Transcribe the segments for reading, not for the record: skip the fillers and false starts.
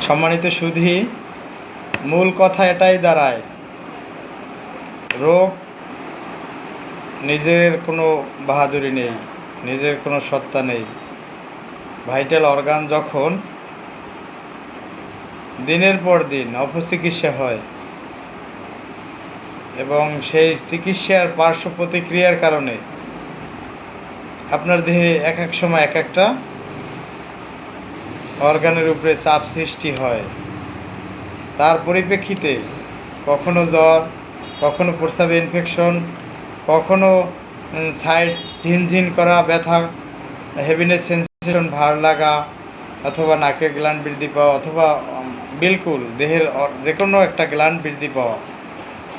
সম্মানিত সুধী, মূল কথা এটাই দাঁড়ায়, রোগ নিজের কোনো বাহাদুরি নেই, নিজের কোনো সত্তা নেই। ভাইটাল অর্গান যখন দিনের পর দিন অপচিকিৎসা হয় এবং সেই চিকিৎসার পার্শ্ব প্রতিক্রিয়ার কারণে আপনার দেহে এক এক সময় এক একটা অর্গানের উপরে চাপ সৃষ্টি হয়। তার পরিপ্রেক্ষিতে কখনো জ্বর, কখনো প্রস্রাবে ইনফেকশন, কখনো সাইড ঝিনঝিন করা ব্যথা, হেভিনেস সেন্সেশন, ভার লাগা, অথবা নাকের গ্ল্যান্ড বৃদ্ধি পাওয়া, অথবা বিলকুল দেহের যে কোনো একটা গ্ল্যান্ড বৃদ্ধি পাওয়া।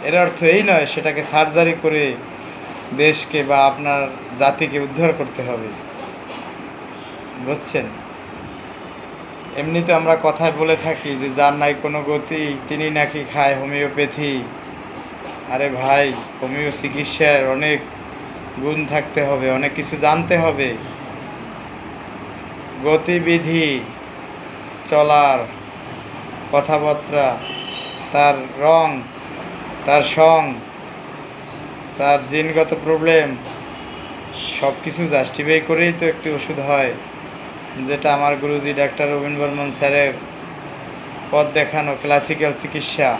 এর অর্থ এই নয় সেটাকে সার্জারি করে দেশকে বা আপনার জাতিকে উদ্ধার করতে হবে, বুঝছেন? এমনিতে আমরা কথায় বলে থাকি যে যার নাই কোনো গতি তিনি নাকি খায় হোমিওপ্যাথি। আরে ভাই, হোমিও চিকিৎসার অনেক গুণ থাকতে হবে, অনেক কিছু জানতে হবে। গতিবিধি, চলার কথাবার্তা, তার রং, তার সং, তার জিনগত প্রবলেম সব কিছু জাস্টিফাই করেই তো একটি ওষুধ হয়, যেটা আমার গুরুজি ডাক্তার রবীন্দ্র বর্মন স্যারের পথ দেখানো ক্লাসিক্যাল চিকিৎসা।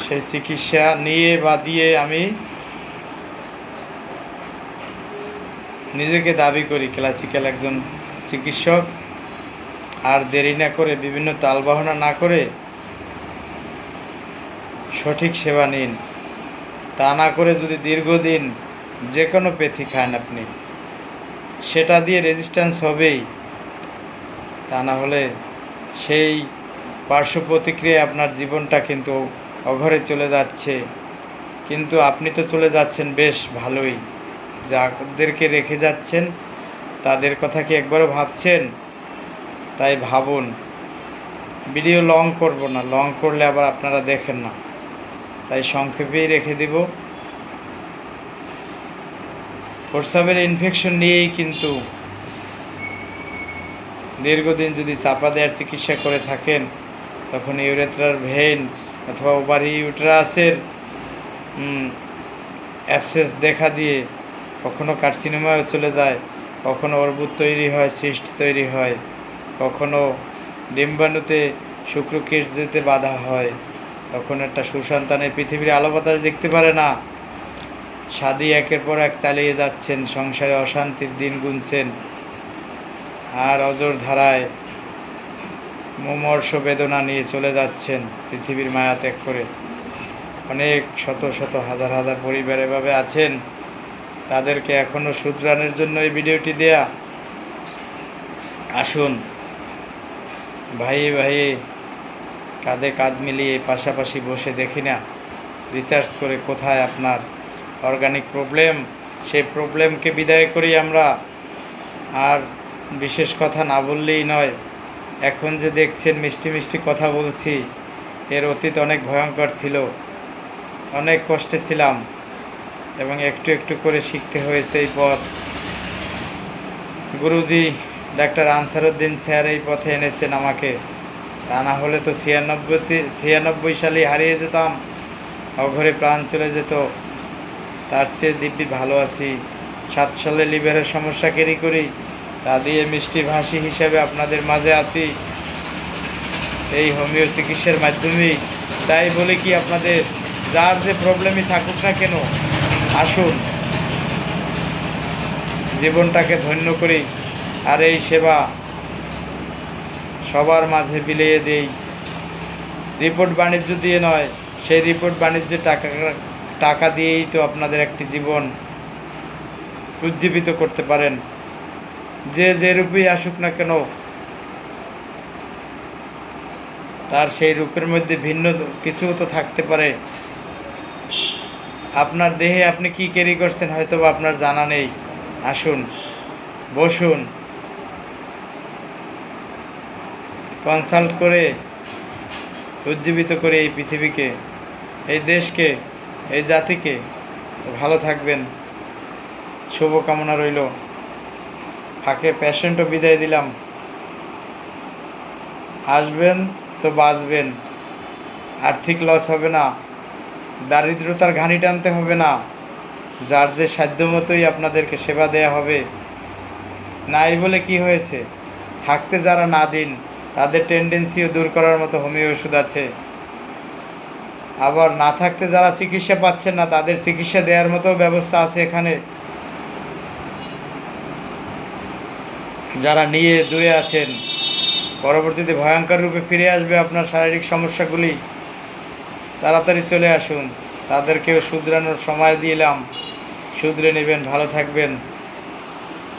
সেই চিকিৎসা নিয়ে বা দিয়ে আমি নিজেকে দাবি করি ক্লাসিক্যাল একজন চিকিৎসক। আর দেরি না করে, বিভিন্ন তালবাহনা না করে সঠিক সেবা নিন। তা না করে যদি দীর্ঘদিন যে কোনো প্যাথি খান আপনি, সেটা দিয়ে রেজিস্ট্যান্স হবেই। তা না হলে সেই পার্শ্ব প্রতিক্রিয়ায় আপনার জীবনটা কিন্তু অঘরে চলে যাচ্ছে। কিন্তু আপনি তো চলে যাচ্ছেন বেশ ভালোই, যাদেরকে রেখে যাচ্ছেন তাদের কথা কি একবারও ভাবছেন? তাই ভাবুন। ভিডিও লং করব না, লং করলে আবার আপনারা দেখেন না, তাই সংক্ষেপেই রেখে দিব। প্রস্রাবের ইনফেকশন নিয়েই কিন্তু দীর্ঘদিন যদি চাপা দেওয়ার চিকিৎসা করে থাকেন, তখন ইউরেথ্রার ভেইন অথবা ওভারি ইউটেরাসের অ্যাবসেস দেখা দিয়ে কখনো কার্সিনোমায় চলে যায়, কখনো অর্বুদ তৈরি হয়, সিস্ট তৈরি হয়, কখনো ডিম্বাণুতে শুক্রকীট যেতে বাধা হয়, তখন একটা সুসন্তানের পৃথিবীর আলো বাতাস দেখতে পারে না। শাদি একের পর এক চালিয়ে যাচ্ছেন, সংসারে অশান্তির দিন গুনছেন, আর অজর ধারায় মুমর্ষ বেদনা নিয়ে চলে যাচ্ছেন পৃথিবীর মায়া ত্যাগ করে। অনেক শত শত হাজার হাজার পরিবার এভাবে আছেন, তাদেরকে এখনও শুধরানোর জন্য এই ভিডিওটি দেয়া। আসুন ভাই ভাই কাঁধে কাঁধ মিলিয়ে পাশাপাশি বসে দেখি না, রিসার্চ করে কোথায় আপনার অর্গানিক প্রবলেম, সেই প্রবলেমকে বিদায় করি আমরা। আর বিশেষ কথা না বললেই নয়, এখন যে দেখছেন মিষ্টি মিষ্টি কথা বলছি, এর অতীত অনেক ভয়ঙ্কর ছিল, অনেক কষ্টে ছিলাম এবং একটু একটু করে শিখতে হয়েছে এই পথ। গুরুজি ডাক্তার আনসারউদ্দিন স্যার এই পথে এনেছেন আমাকে, তা না হলে তো 96 সালে হারিয়ে যেতাম, অঘরে প্রাণ চলে যেত। তার চেয়ে দিব্যি ভালো আছি। 7 সালে লিভারের সমস্যা ক্যারি করি, তা দিয়ে মিষ্টি ভাষী হিসাবে আপনাদের মাঝে আছি এই হোমিও চিকিৎসার মাধ্যমেই। তাই বলে কি আপনাদের যার যে প্রবলেমই থাকুক না কেন, আসুন জীবনটাকে ধন্য করি, আর এই সেবা সবার মাঝে বিলিয়ে দেই। রিপোর্ট বাণিজ্য দিয়ে নয়, সেই রিপোর্ট বাণিজ্যে টাকা দিয়েই তো আপনাদের একটি জীবন উজ্জীবিত করতে পারেন। যে যে রূপেই আসুক না কেন, তার সেই রূপের মধ্যে ভিন্ন কিছু তো থাকতে পারে। আপনার দেহে আপনি কি ক্যারি করছেন হয়তো বা আপনার জানা নেই। আসুন, বসুন, কনসাল্ট করে উজ্জীবিত করে এই পৃথিবীকে, এই দেশকে, এই জাতিকে। তো ভালো থাকবেন, শুভকামনা রইল। ফাঁকে পেশেন্টও বিদায় দিলাম। আসবেন তো বাঁচবেন, আর্থিক লস হবে না, দারিদ্রতার ঘানি টানতে হবে না, যার যে সাধ্য মতোই আপনাদেরকে সেবা দেয়া হবে। নাই বলে কি হয়েছে, থাকতে যারা না দিন তাদের টেন্ডেন্সিও দূর করার মতো হোমিও ওষুধ আছে। আবার না থাকতে যারা চিকিৎসা পাচ্ছেন না তাদের চিকিৎসা দেওয়ার মতো ব্যবস্থা আছে এখানে। যারা নিয়ে দূরে আছেন, পরবর্তীতে ভয়ঙ্কর রূপে ফিরে আসবে আপনার শারীরিক সমস্যাগুলি, তাড়াতাড়ি চলে আসুন, তাদেরকেও শুধরানোর সময় দিলাম, শুধরে নেবেন, ভালো থাকবেন।